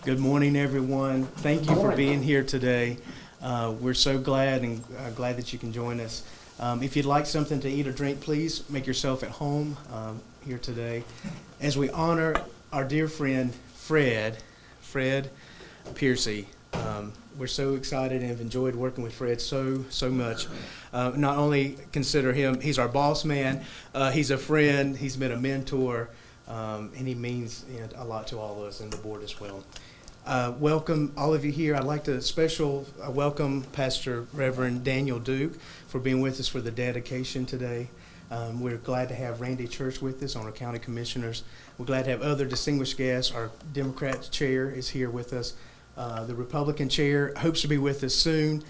Good morning, everyone. Thank you for being here today. We're so glad and glad that you can join us. If you'd like something to eat or drink, please make yourself at home here today. As we honor our dear friend Fred Piercy, we're so excited and have enjoyed working with Fred so much. Not only consider him, he's our boss man, he's a friend, he's been a mentor, and he means a lot to all of us and the board as well. Welcome all of you here. I'd like to special welcome Pastor Reverend Daniel Duke for being with us for the dedication today. We're glad to have Randy Church with us on our county commissioners. We're glad to have other distinguished guests. Our Democrat chair is here with us. The Republican chair hopes to be with us soon.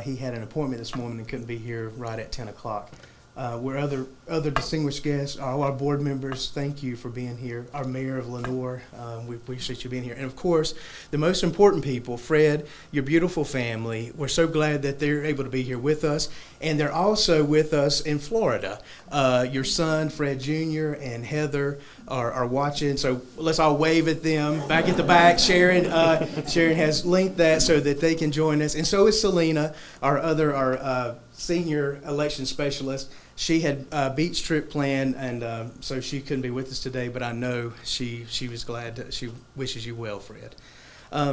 He had an appointment this morning and couldn't be here right at 10 o'clock. We're other distinguished guests, all our board members, thank you for being here. Our mayor of Lenoir, we appreciate you being here. And of course, the most important people, Fred, your beautiful family, we're so glad that they're able to be here with us. And they're also with us in Florida. Your son, Fred Jr. and Heather are watching, so let's all wave at them. Back at the back, Sharon has linked that so that they can join us. And so is Selena, our senior election specialist. She had a beach trip planned, and so she couldn't be with us today, but I know she was glad. She wishes you well, Fred.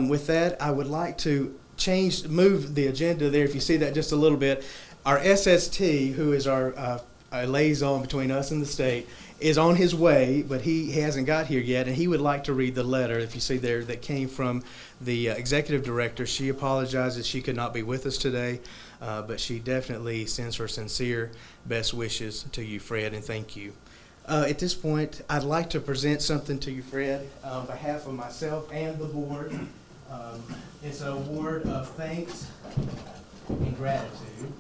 With that, I would like to move the agenda there, if you see that just a little bit. Our SST, who is our liaison between us and the state, is on his way, but he hasn't got here yet, and he would like to read the letter, if you see there, that came from the executive director. She apologizes she could not be with us today, but she definitely sends her sincere best wishes to you, Fred, and thank you. At this point, I'd like to present something to you, Fred, on behalf of myself and the board. It's an award of thanks and gratitude.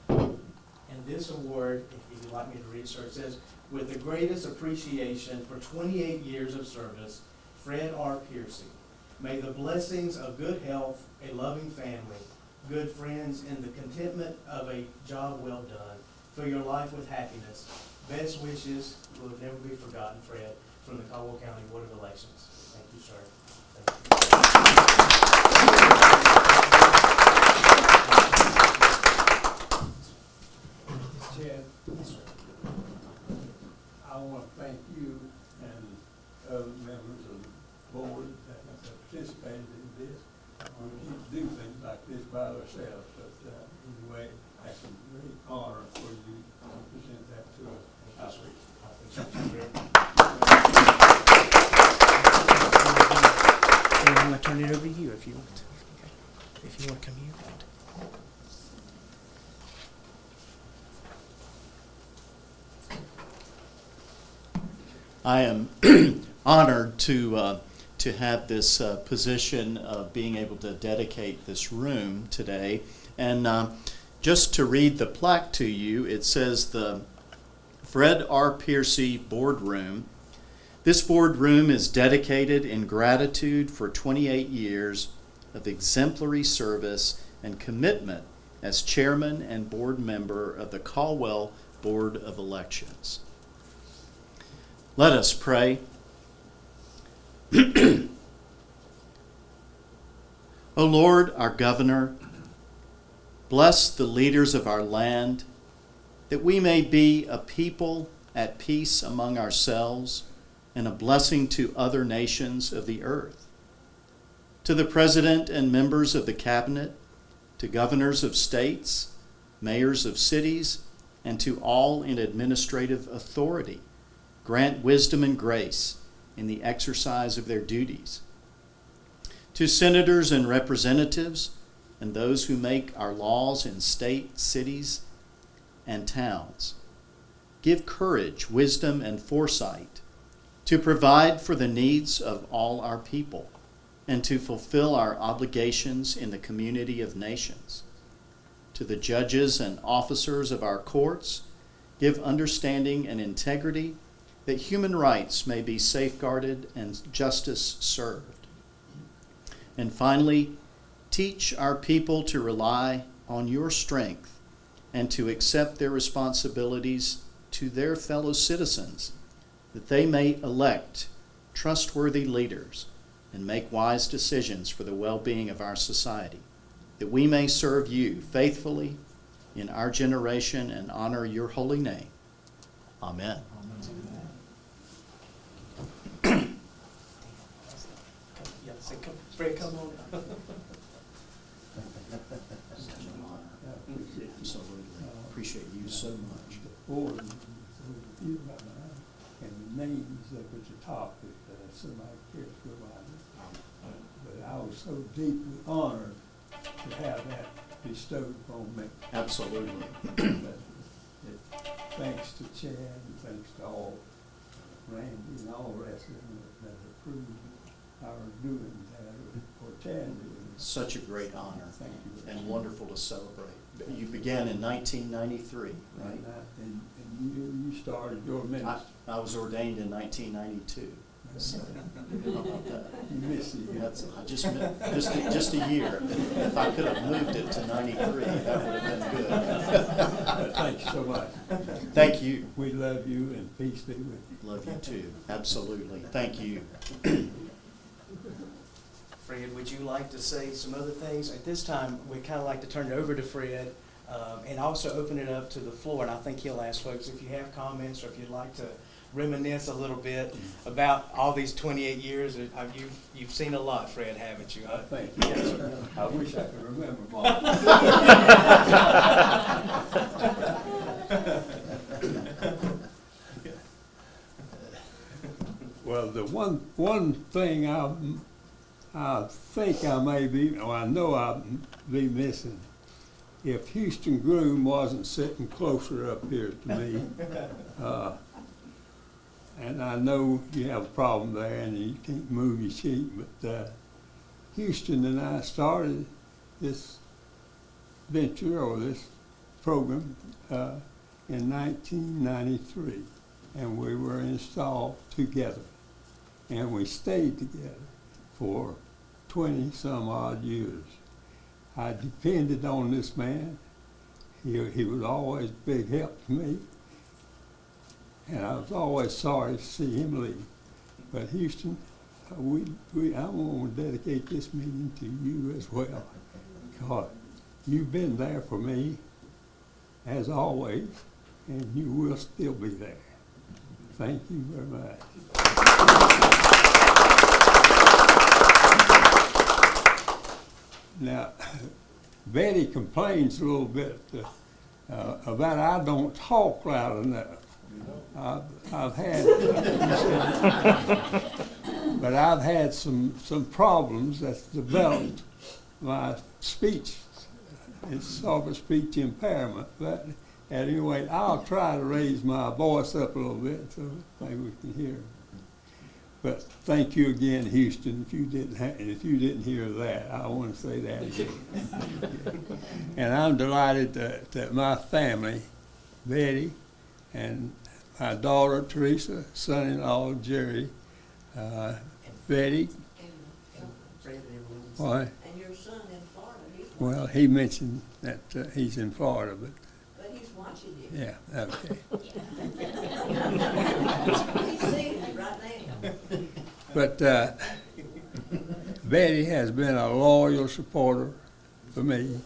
And this award, if you'd like me to read it, sir, it says, "With the greatest appreciation for 28 years of service, Fred R. Piercy. May the blessings of good health, a loving family, good friends, and the contentment of a job well done fill your life with happiness. Best wishes will never be forgotten, Fred, from the Caldwell County Board of Elections." Thank you, sir. Chad, I want to thank you and other members of the board that have participated in this. We can't do things like this by ourselves, but anyway, that's a great honor for you to present that to us. And I'm going to turn it over to you if you want to. Okay. If you want to come here. I am honored to have this position of being able to dedicate this room today. And just to read the plaque to you, it says the Fred R. Piercy Boardroom. This boardroom is dedicated in gratitude for 28 years of exemplary service and commitment as chairman and board member of the Caldwell Board of Elections. Let us pray. O Lord, our governor, bless the leaders of our land, that we may be a people at peace among ourselves and a blessing to other nations of the earth. To the president and members of the cabinet, to governors of states, mayors of cities, and to all in administrative authority, grant wisdom and grace in the exercise of their duties. To senators and representatives and those who make our laws in state, cities, and towns, give courage, wisdom, and foresight to provide for the needs of all our people and to fulfill our obligations in the community of nations. To the judges and officers of our courts, give understanding and integrity that human rights may be safeguarded and justice served. And finally, teach our people to rely on your strength and to accept their responsibilities to their fellow citizens that they may elect trustworthy leaders and make wise decisions for the well-being of our society, that we may serve you faithfully in our generation and honor your holy name. Amen. Yeah, say, Fred, come on. Absolutely. Appreciate you so much. The board is so few right now, and the names up at the top, if somebody cares to go by it. But I was so deeply honored to have that bestowed upon me. Absolutely. Thanks to Chad and thanks to all, Randy and all the rest of them that approved our doing that, or Chad doing it. Such a great honor Thank you. and wonderful to celebrate. You began in 1993, right? And you started your ministry. I was ordained in 1992. So, how about that? You missed it. That's, just a year. If I could have moved it to 93, that would have been good. Thanks so much. Thank you. We love you and peace be with you. Love you too. Absolutely. Thank you. Fred, would you like to say some other things? At this time, we'd kind of like to turn it over to Fred and also open it up to the floor. And I think he'll ask folks if you have comments or if you'd like to reminisce a little bit about all these 28 years. You've seen a lot, Fred, haven't you? Thank you. Yes, sir. I wish I could remember them all. Well, the one thing I think I may be, or I know I'll be missing, if Houston Groom wasn't sitting closer up here to me, and I know you have a problem there and you can't move your sheet, but Houston and I started this venture or this program in 1993, and we were installed together, and we stayed together for 20 some odd years. I depended on this man. He was always a big help to me, and I was always sorry to see him leave. But Houston, I want to dedicate this meeting to you as well. God, you've been there for me, as always, and you will still be there. Thank you very much. Now, Betty complains a little bit about I don't talk loud enough. I've had some problems that's developed my speech. It's sort of a speech impairment, but at any rate, I'll try to raise my voice up a little bit so maybe we can hear. But thank you again, Houston. If you didn't hear that, I want to say that again. And I'm delighted that my family, Betty, and my daughter Teresa, son-in-law Jerry, Betty. Why? And your son in Florida, he's watching. Well, he mentioned that he's in Florida, but But he's watching you. yeah, okay. He's seeing you right now. But Betty has been a loyal supporter for me,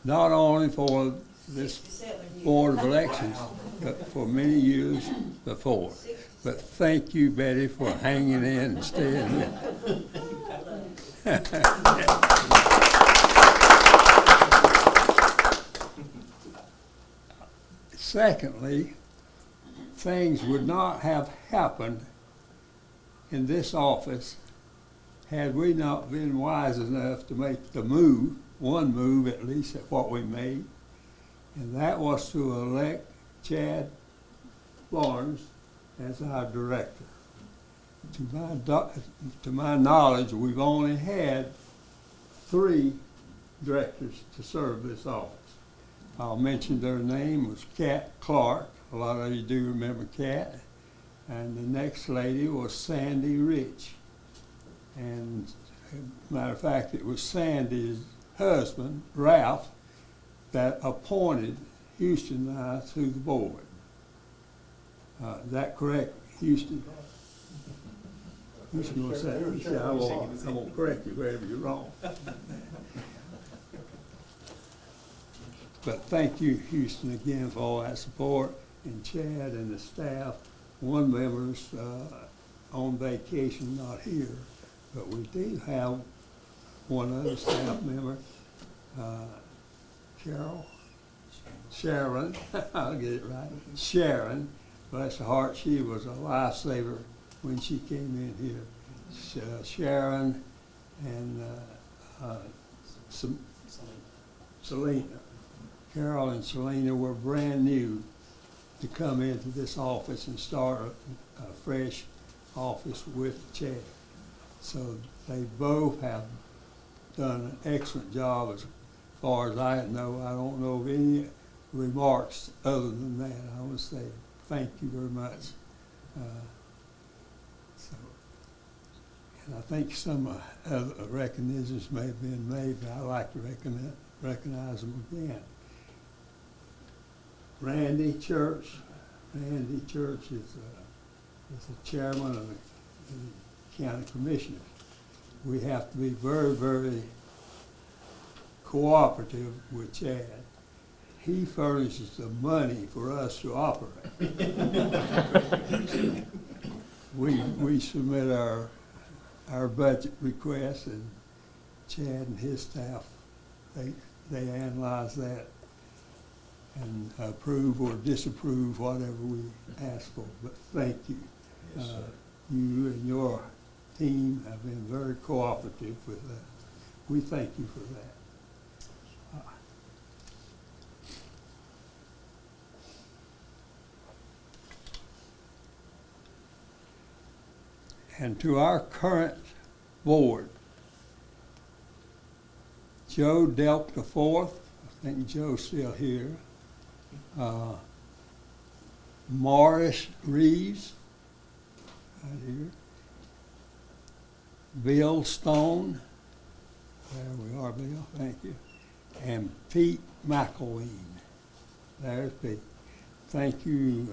not only for this 67 years. Board of Elections, but for many years before. But thank you, Betty, for hanging in and staying with me. Secondly, things would not have happened in this office had we not been wise enough to make the move, one move at least at what we made, and that was to elect Chad Barnes as our director. To my knowledge, we've only had 3 directors to serve this office. I'll mention their name was Kat Clark. A lot of you do remember Kat. And the next lady was Sandy Rich. And matter of fact, it was Sandy's husband, Ralph, that appointed Houston and I to the board. Is that correct, Houston. Houston will say, he said, I won't correct you wherever you're wrong. But thank you, Houston, again for all that support, and Chad and the staff. One member's on vacation, not here, but we do have one other staff member, Sharon, I'll get it right, Sharon, bless her heart, she was a lifesaver when she came in here. Sharon and Selena. Carol and Selena were brand new to come into this office and start a fresh office with Chad. So they both have done an excellent job as far as I know. I don't know of any remarks other than that. I would say thank you very much. And I think some other recognitions may have been made, but I'd like to recognize them again. Randy Church. Randy Church is the chairman of the county commissioners. We have to be very, very cooperative with Chad. He furnishes the money for us to operate. we submit our budget requests, and Chad and his staff, they analyze that and approve or disapprove whatever we ask for. But thank you. Yes, sir. You and your team have been very cooperative with that. We thank you for that. And to our current board, Joe Delp the fourth, I think Joe's still here. Morris Reeves, right here. Bill Stone, there we are, Bill, thank you. And Pete McElween, there's Pete. Thank you,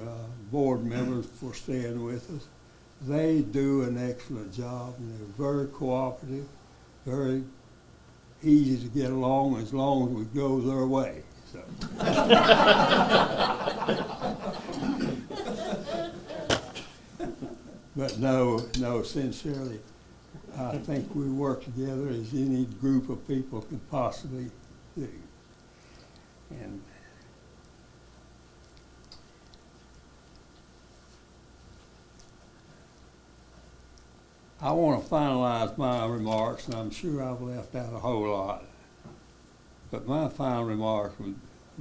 board members, for staying with us. They do an excellent job, and they're very cooperative, very easy to get along as we go their way. So. But no, sincerely, I think we work together as any group of people could possibly do. And I want to finalize my remarks, and I'm sure I've left out a whole lot. But my final remark would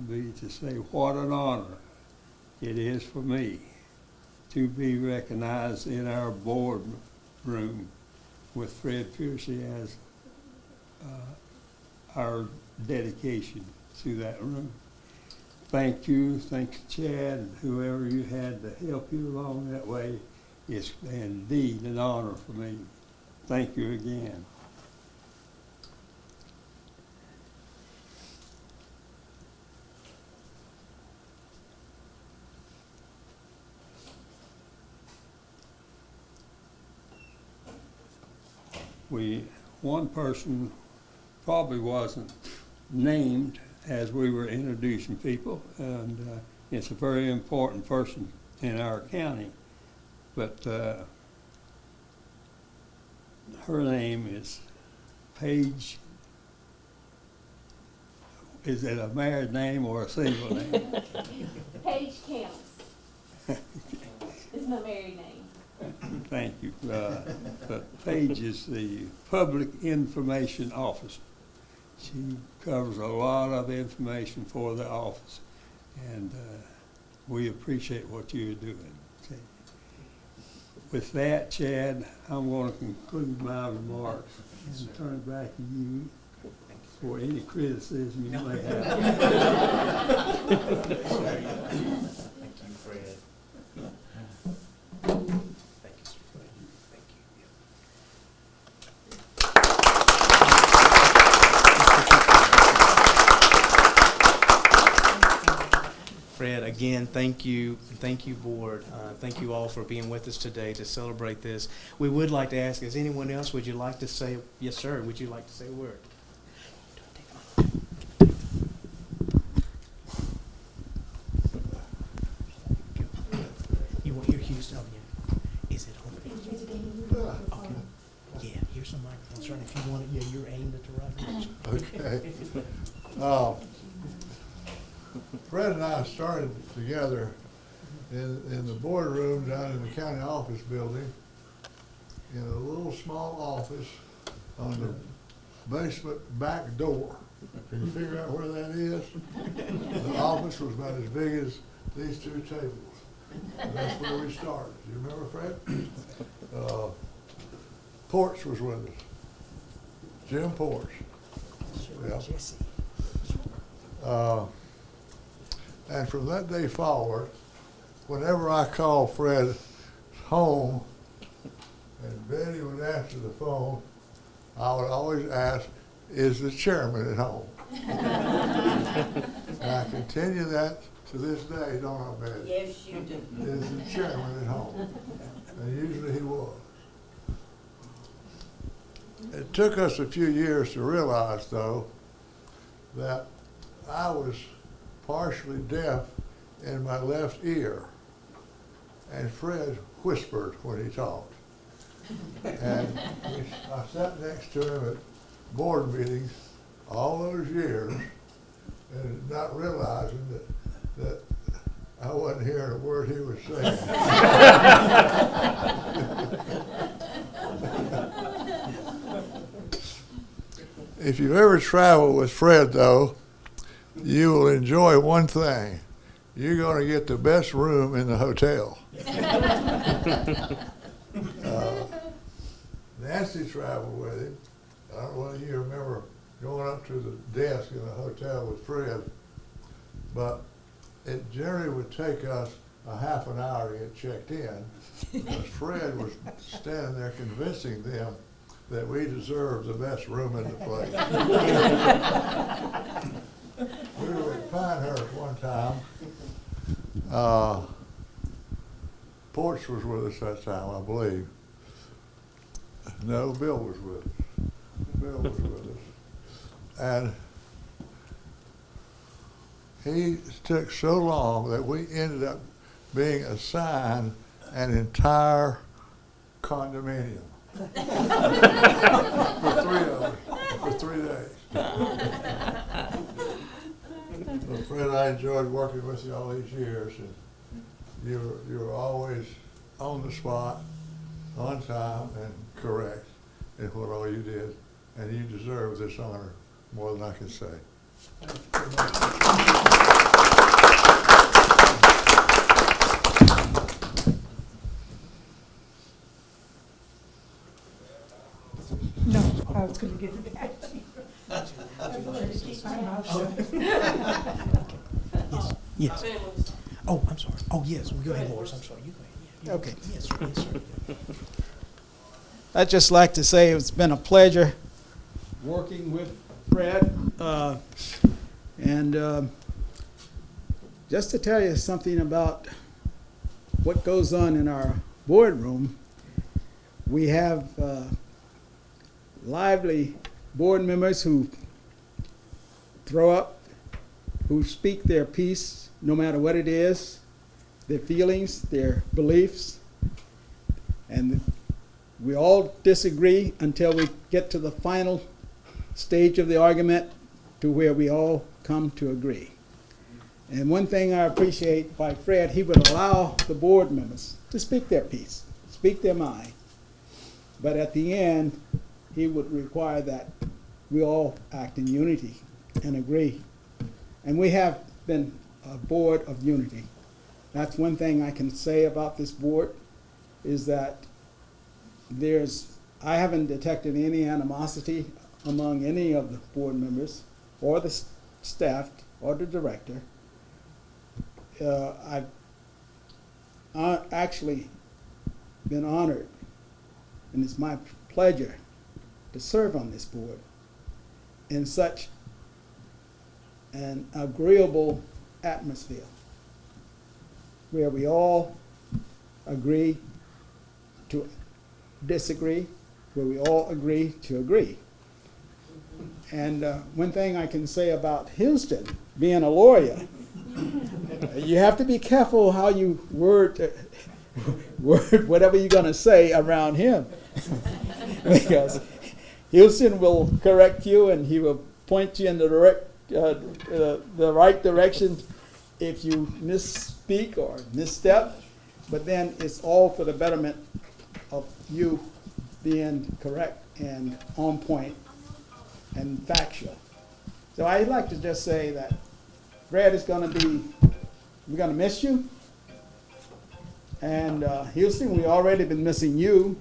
be to say what an honor it is for me to be recognized in our board room with Fred Piercy as our dedication to that room. Thank you, thanks Chad, and whoever you had to help you along that way. It's indeed an honor for me. Thank you again. One person probably wasn't named as we were introducing people, and it's a very important person in our county. But her name is Paige. Is it a married name or a single name? Paige counts. It's my married name. Thank you. But Paige is the Public Information Officer. She covers a lot of information for the office, and we appreciate what you're doing. Okay. With that, Chad, I'm going to conclude my remarks and turn it back to you for any criticism you may have. Thank you, Fred. Thank you, sir. Thank you. Fred, again, thank you, board. Thank you all for being with us today to celebrate this. We would like to ask, is anyone else, would you like to say, yes, sir, would you like to say a word? You want your Houston, oh, yeah. Is it on? Okay. Yeah, here's some microphones, sir, if you want it, yeah, you're aimed at the right direction. Okay. Fred and I started together in the boardroom down in the county office building, in a little small office on the basement back door. Can you figure out where that is? The office was about as big as these two tables. And that's where we started. Do you remember, Fred? Porch was with us. Jim Porch. Yeah. And from that day forward, whenever I called Fred home and Betty would answer the phone, I would always ask, is the chairman at home? And I continue that to this day, don't I, Betty? Yes, you do. Is the chairman at home? And usually he was. It took us a few years to realize, though, that I was partially deaf in my left ear, and Fred whispered when he talked. And I sat next to him at board meetings all those years, and not realizing that I wasn't hearing a word he was saying. If you ever travel with Fred, though, you will enjoy one thing. You're going to get the best room in the hotel. Nancy traveled with him. I don't know whether you remember going up to the desk in the hotel with Fred, but it generally would take us a half an hour to get checked in, because Fred was standing there convincing them that we deserved the best room in the place. We were at Pinehurst one time. Porch was with us that time, I believe. No, Bill was with us. Bill was with us. And he took so long that we ended up being assigned an entire condominium for 3 of us, for 3 days. Well, Fred, I enjoyed working with you all these years, and you were always on the spot, on time, and correct in what all you did, and you deserve this honor more than I can say. No, I was gonna give it back to you. I wanted to keep my mouth shut. Yes. Oh, I'm sorry. Oh, yes, well, go ahead, Morris, I'm sorry, you go ahead. Yeah. Okay. Yes, sir, yes, sir. I'd just like to say it's been a pleasure working with Fred. Just to tell you something about what goes on in our boardroom, we have lively board members who throw up, who speak their piece, no matter what it is, their feelings, their beliefs, and we all disagree until we get to the final stage of the argument to where we all come to agree. And one thing I appreciate by Fred, he would allow the board members to speak their piece, speak their mind. But at the end, he would require that we all act in unity and agree. And we have been a board of unity. That's one thing I can say about this board, is that I haven't detected any animosity among any of the board members or the staff or the director. I've actually been honored, and it's my pleasure to serve on this board in such an agreeable atmosphere. where we all agree to disagree, where we all agree to agree. And one thing I can say about Houston, being a lawyer, you have to be careful how you word whatever you're going to say around him. Because Houston will correct you and he will point you in the right direction if you misspeak or misstep. But then it's all for the betterment of you being correct and on point and factual. So I'd like to just say that Fred is going to be, we're going to miss you. And Houston, we've already been missing you.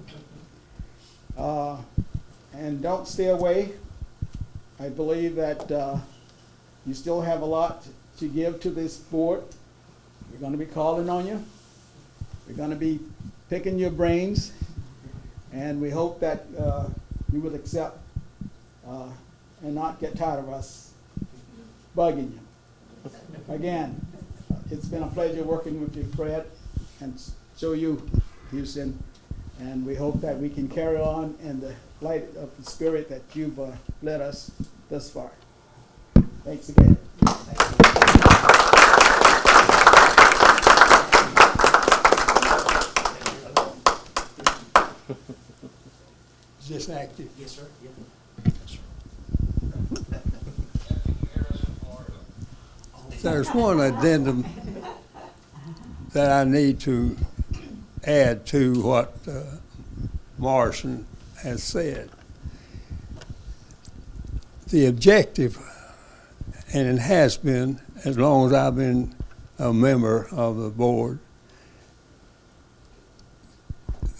And don't stay away. I believe that you still have a lot to give to this board. We're going to be calling on you. We're going to be picking your brains. And we hope that you will accept and not get tired of us bugging you. Again, it's been a pleasure working with you, Fred, and so you, Houston. And we hope that we can carry on in the light of the spirit that you've led us thus far. Thanks again. Is this active? Yes, sir. Yep. There's one addendum that I need to add to what Morrison has said. The objective, and it has been as long as I've been a member of the board,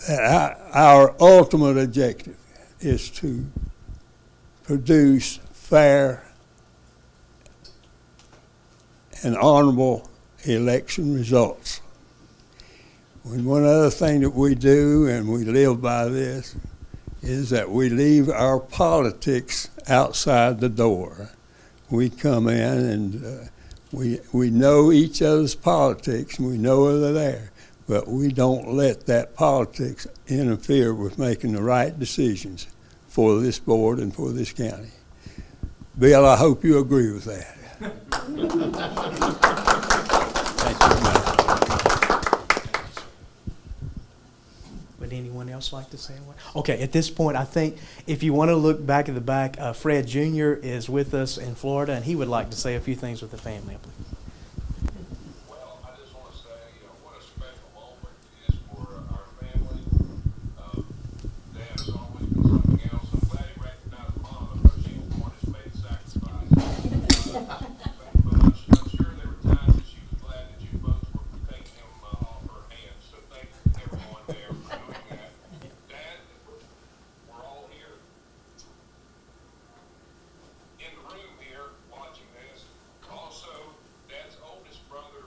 that our ultimate objective is to produce fair and honorable election results. And one other thing that we do, and we live by this, is that we leave our politics outside the door. We come in and we know each other's politics, and we know they're there, but we don't let that politics interfere with making the right decisions for this board and for this county. Bill, I hope you agree with that. Thank you, Matt. Would anyone else like to say a word? Okay, at this point, I think if you want to look back at the back, Fred Jr. is with us in Florida, and he would like to say a few things with the family. Well, I just want to say, what a special moment it is for our family. Dad has always been something else. I'm glad he recognized Mom because she was the one that's made the sacrifice. But I'm sure there were times that she was glad that you folks were taking him off her hands. So thank everyone there for doing that. Dad, we're all here in the room here watching this. Also, Dad's oldest brother,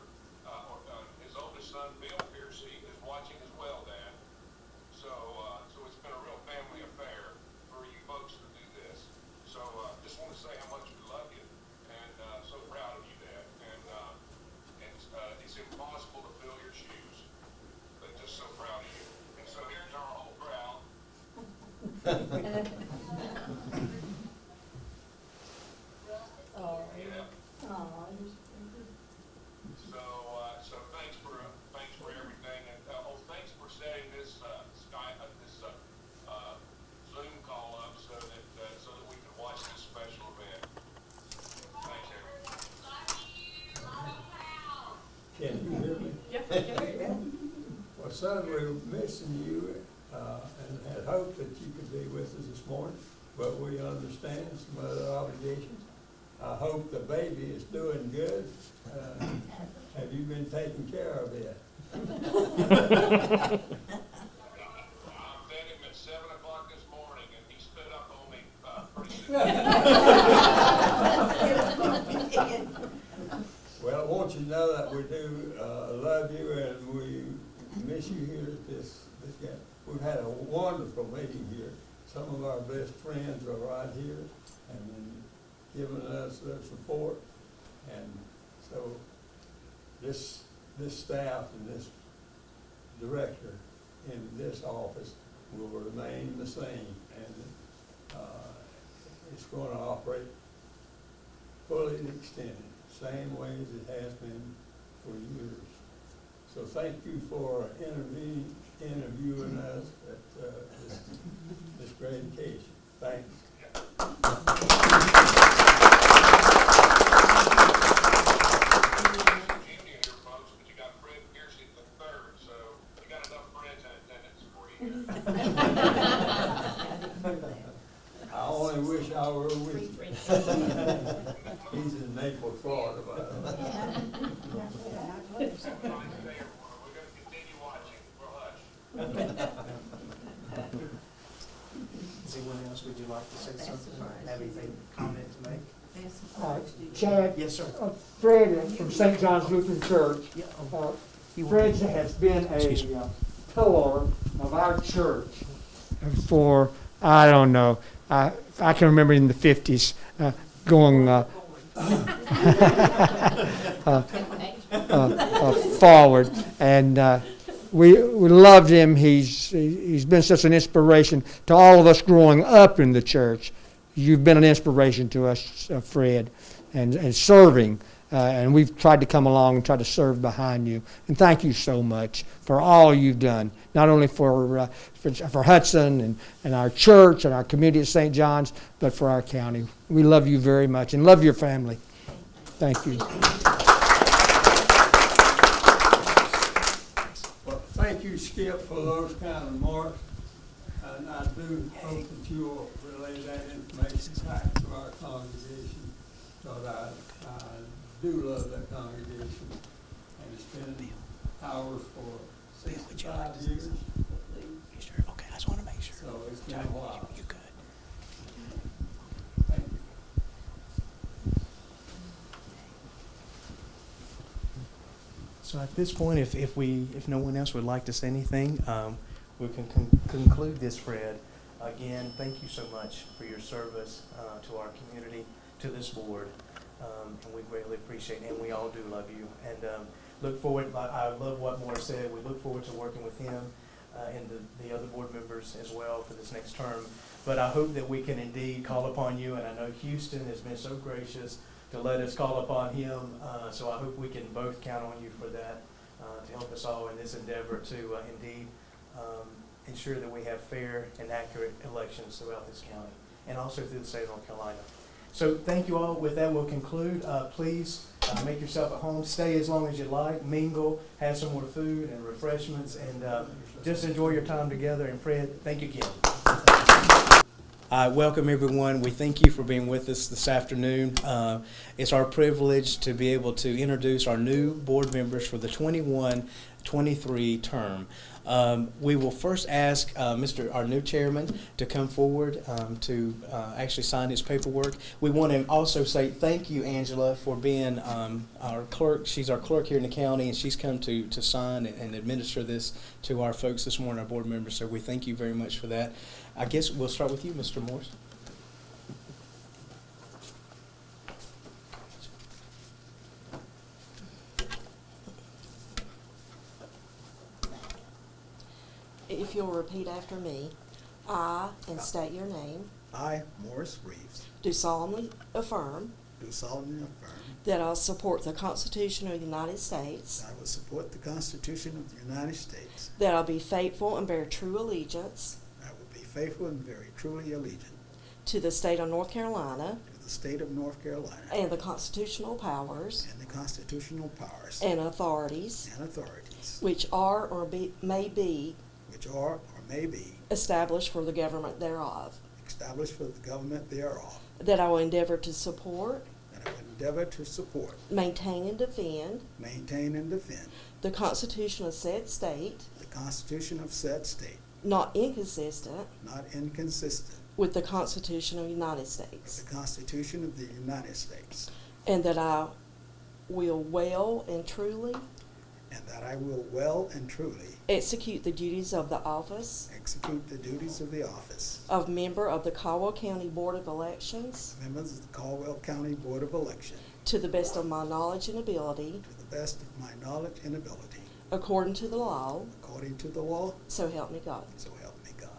his oldest son, Bill Piercy, is watching as well, Dad. So it's been a real family affair for you folks to do this. So just want to say how much we love you and so proud of you, Dad. And it's impossible to fill your shoes, but just so proud of you. And so here's our whole crowd. Yeah. So thanks for everything, and thanks for setting this Zoom call up so that we can watch this special event. Thanks, everyone. Can you hear me? Well, son, we're missing you, and had hoped that you could be with us this morning, but we understand some other obligations. I hope the baby is doing good. Have you been taking care of it? I fed him at 7 o'clock this morning, and he stood up on me pretty soon. Well, I want you to know that we do love you, and we miss you here at this camp. We've had a wonderful meeting here. Some of our best friends are right here and giving us their support. And so this this staff and this director in this office will remain the same, and it's going to operate fully extended, same way as it has been for years. So thank you for interviewing us at this great occasion. Thanks. Union here, folks, but you got Fred Piercy the third, so you got enough friends in attendance for you. I only wish I were with you. He's in Naples, Florida, by the way. Nice to see everyone. We're gonna continue watching. We'll hush. Is anyone else, would you like to say something? Have anything, comment to make? Chad, Yes, sir. Fred from St. John's Lutheran Church. Yeah. Fred has been a pillar of our church for, I don't know, I can remember in the 50s going forward. And we loved him. He's been such an inspiration to all of us growing up in the church. You've been an inspiration to us, Fred, and serving. And we've tried to come along and try to serve behind you. And thank you so much for all you've done, not only for Hudson and our church and our community at St. John's, but for our county. We love you very much and love your family. Thank you. Well, thank you, Skip, for those kind of remarks. And I do hope that you will relay that information back to our congregation, because I do love that congregation. And it's been ours for 65 years, Okay, I just want to make sure. so it's been a while. You good? Thank you. So at this point, if no one else would like to say anything, we can conclude this, Fred. Again, thank you so much for your service to our community, to this board, and we greatly appreciate it, and we all do love you. And look forward, I love what Morris said, we look forward to working with him and the other board members as well for this next term. But I hope that we can indeed call upon you, and I know Houston has been so gracious to let us call upon him, so I hope we can both count on you for that, to help us all in this endeavor to indeed ensure that we have fair and accurate elections throughout this county, and also through the state of North Carolina. So thank you all. With that, we'll conclude. Please make yourself at home. Stay as long as you like. Mingle. Have some more food and refreshments, and just enjoy your time together. And Fred, thank you again. Welcome, everyone. We thank you for being with us this afternoon. It's our privilege to be able to introduce our new board members for the 21-23 term. We will first ask our new chairman to come forward to actually sign his paperwork. We want to also say thank you, Angela, for being our clerk. She's our clerk here in the county, and she's come to sign and administer this to our folks this morning, our board members. So we thank you very much for that. I guess we'll start with you, Mr. Morris. If you'll repeat after me, I, and state your name, I, Morris Reeves, do solemnly affirm do solemnly affirm that I will support the Constitution of the United States, that I will support the Constitution of the United States, that I will be faithful and bear true allegiance I will be faithful and very truly allegiant to the state of North Carolina to the state of North Carolina and the constitutional powers and the constitutional powers and authorities and authorities which are or may be which are or may be established for the government thereof, established for the government thereof, that I will endeavor to support, that I will endeavor to support, maintain, and defend maintain, and defend the Constitution of said state, the Constitution of said state, not inconsistent not inconsistent with the Constitution of the United with States, the Constitution of the United States, and that I will well and truly and that I will well and truly execute the duties of the office execute the duties of the office of member of the Caldwell County Board of Elections members of the Caldwell County Board of Election to the best of my knowledge and ability, to the the best of my knowledge and ability, according to the law, according to the law, so help me God. so help me God.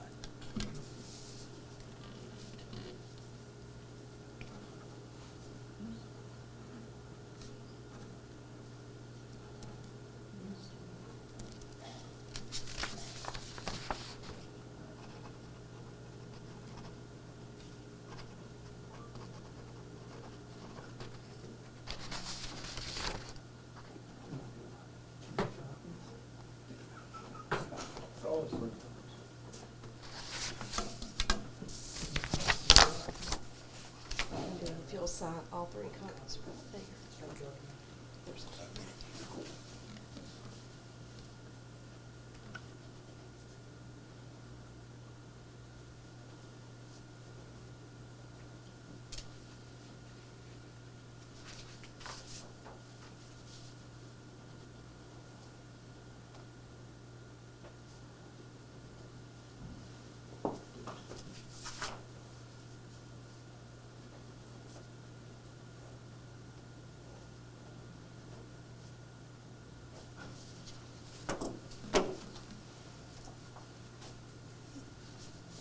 And then if you'll sign all 3 copies right there. There's-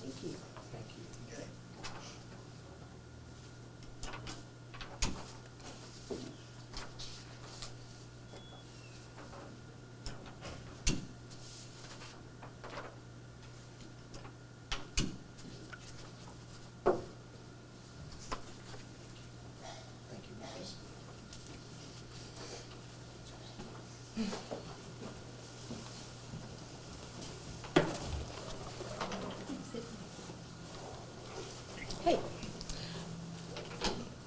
Thank you. Okay. Hey.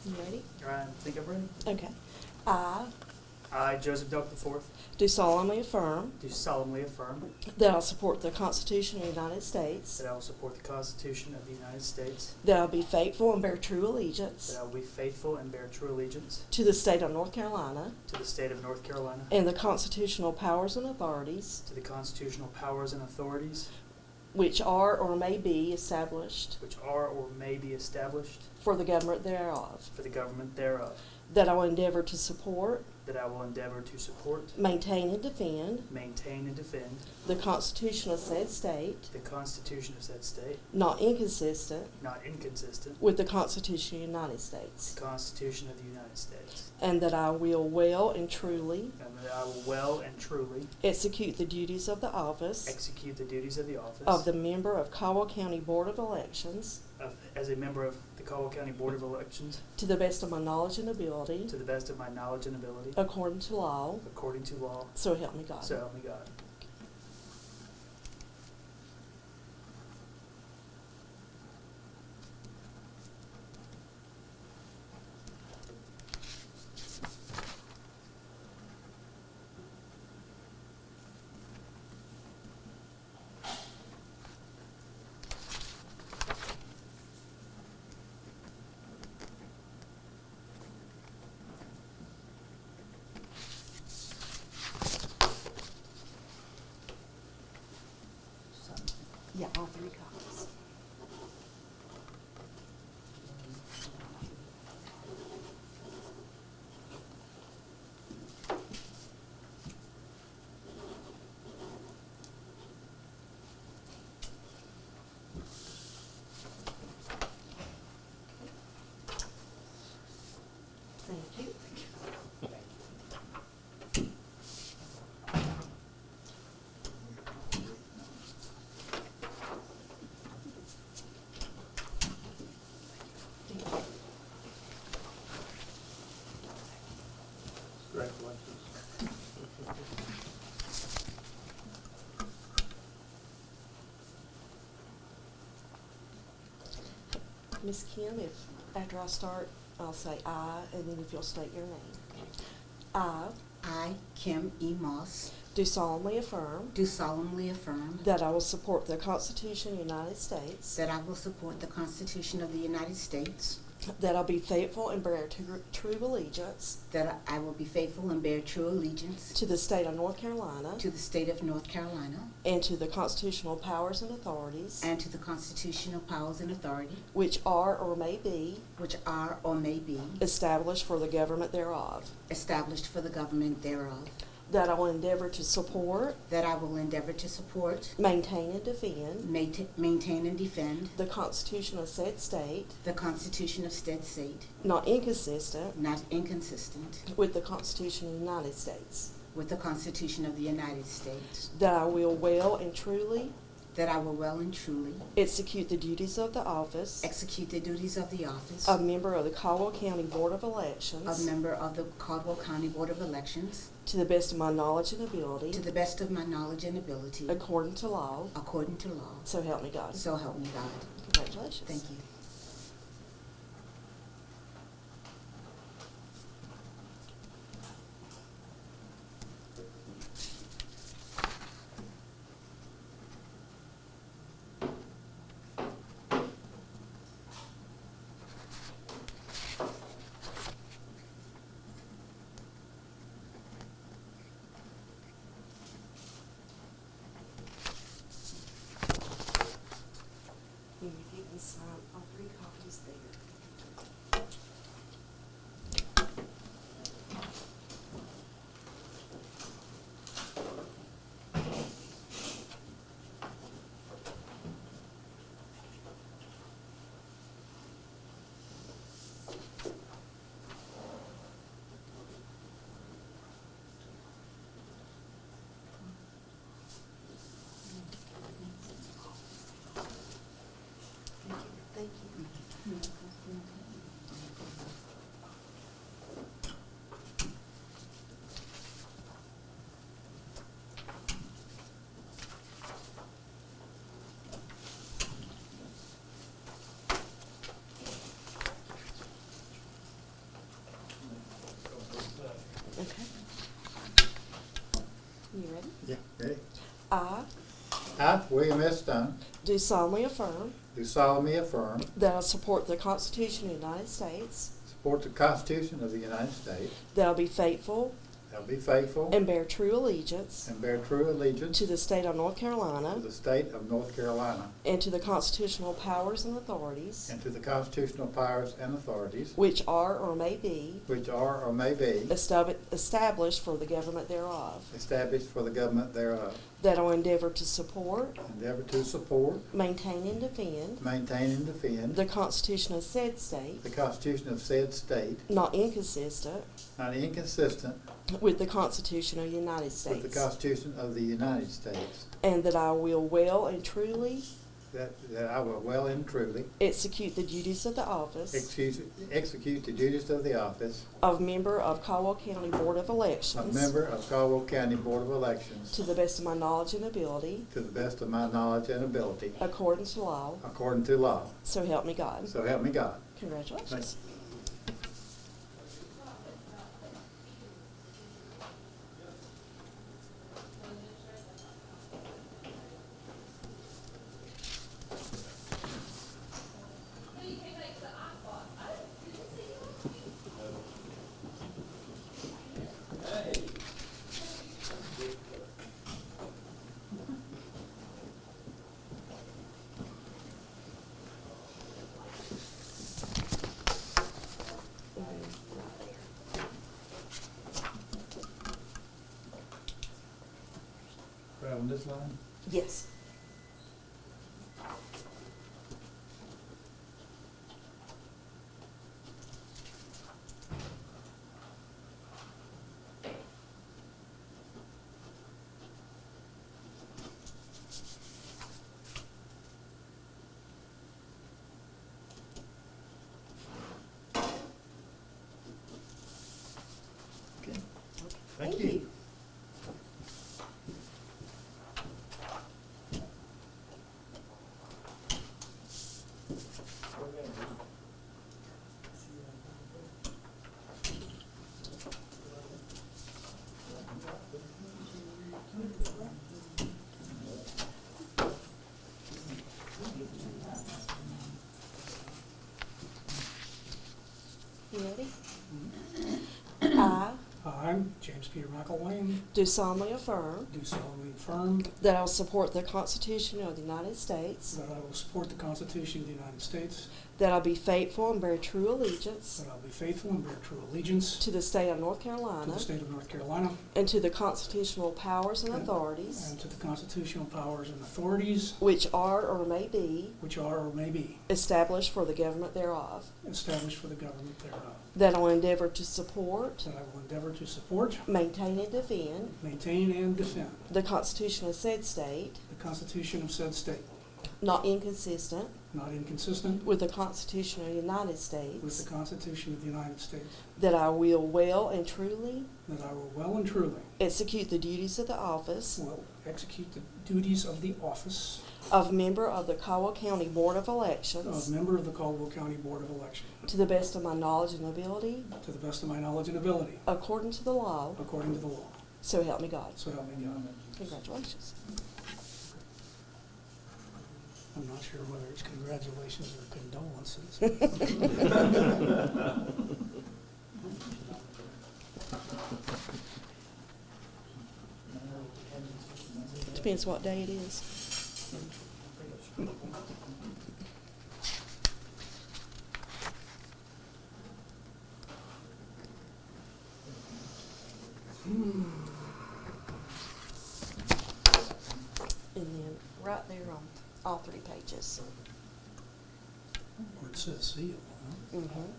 You ready? I think I'm ready. Okay. I, Joseph Duck IV, Do solemnly affirm do solemnly affirm that I will support the Constitution of the United States, that I will support the Constitution of the United States, that I will be faithful and bear true allegiance that I will be faithful and bear true allegiance to the state of North Carolina to the state of North Carolina, and the constitutional powers and authorities to the constitutional powers and authorities which are or may be established which are or may be established for the government thereof, for the government thereof, that I will endeavor to support, that I will endeavor to support, maintain, and defend maintain, and defend the Constitution of said state, the Constitution of said state, not inconsistent not inconsistent with the Constitution of the United States, with the Constitution of the United States, and that I will well and truly and that I will well and truly execute the duties of the office execute the duties of the office of the member of Caldwell County Board of Elections as a member of the Caldwell County Board of Elections to the best of my knowledge and ability, to the best of my knowledge and ability, according to law, according to law, so help me God. so help me God. Yeah, all 3 copies. Thank you. Miss Kim, if after I start, I'll say I, and then if you'll state your name. I Kim E. Moss, do solemnly affirm do solemnly affirm that I will support the Constitution of the United States, that I will support the Constitution of the United States, that I'll be faithful and bear true allegiance that I will be faithful and bear true allegiance to the state of North Carolina to the state of North Carolina and to the constitutional powers and authorities and to the constitutional powers and authority which are or may be which are or may be established for the government thereof, established for the government thereof, that I will endeavor to support, that I will endeavor to support, maintain, and defend maintain and defend the Constitution of said state, the Constitution of said state, not inconsistent not inconsistent with the Constitution of the United States, with the Constitution of the United States, that I will well and truly that I will well and truly execute the duties of the office execute the duties of the office of member of the Caldwell County Board of of Elections member of the Caldwell County Board of Elections to the best of my knowledge and ability, to the best of my knowledge and ability, according to law, according to law. so help me God. So help me God. Congratulations. Thank you. You can sign all 3 copies there. Thank you. Okay. You ready? Yeah, ready? I William S. Stone, do solemnly affirm do solemnly affirm, that I support the Constitution of the United States, support the Constitution of the United States, that I'll be faithful that I will be faithful and bear true allegiance and bear true allegiance to the state of North to Carolina the state of North Carolina and to the constitutional powers and authorities and to the constitutional powers and authorities which are or may be which are or may be established for the government thereof, established for the government thereof, that I will endeavor to support, endeavor to support, maintain, and defend maintain, and defend the Constitution of said state, the Constitution of said state, not inconsistent not inconsistent with the Constitution of the United with States, the Constitution of the United States, and that I will well and truly that I will well and truly execute the duties of the office execute the duties of the office of member of Caldwell County Board of of Elections member of Caldwell County Board of Elections to the best of my knowledge and ability, to the best of my knowledge and ability, according to law, according to law. so help me God. So help me God. Congratulations. Right on this line? Yes. Okay. Thank you. do solemnly affirm do solemnly affirm that I will support the Constitution of the United States, that I will support the Constitution of the United States, that I'll be faithful and bear true allegiance that I'll be faithful and bear true allegiance to the state of North to Carolina the state of North Carolina and to the constitutional powers and authorities and to the constitutional powers and authorities which are or may be which are or may be established for the government thereof, established for the government thereof, that I will endeavor to support, that I will endeavor to support, maintain, and defend maintain, and defend the Constitution of said state, the Constitution of said state, not inconsistent not inconsistent with the Constitution of the United with States, the Constitution of the United States, that I will well and truly that I will well and truly execute the duties of the office will execute the duties of the office of member of the Caldwell County Board of of Elections member of the Caldwell County Board of Election to the best of my knowledge and ability, to the best of my knowledge and ability, according to the law, according to the law. so help me God. So help me God. Congratulations. I'm not sure whether it's congratulations or condolences. Depends what day it is. And then right there on all 3 pages. Where it says seal, huh? Mm-hmm.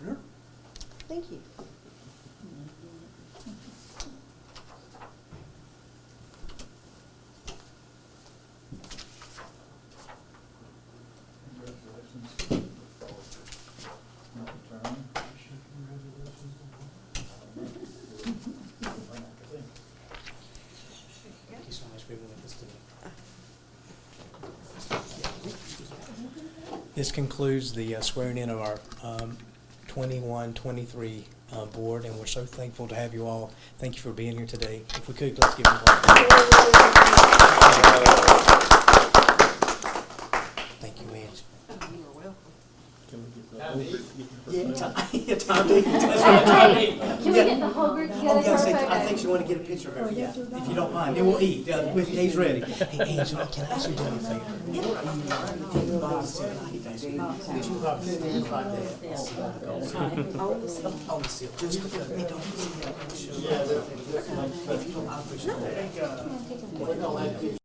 Sure. Thank you. Thank you so much for being with us today. This concludes the swearing in of our 21-23 board, and we're so thankful to have you all. Thank you for being here today. If we could, let's give them a applause. Thank you, Ange. You are welcome. Can we get the whole group together for a photo? I think she wanted to get a picture of her, yeah, if you don't mind. Then we'll eat, when he's ready. Hey, Angela, can I ask you to do me a favor? On the seal, just because they don't see it. If you don't, I appreciate that.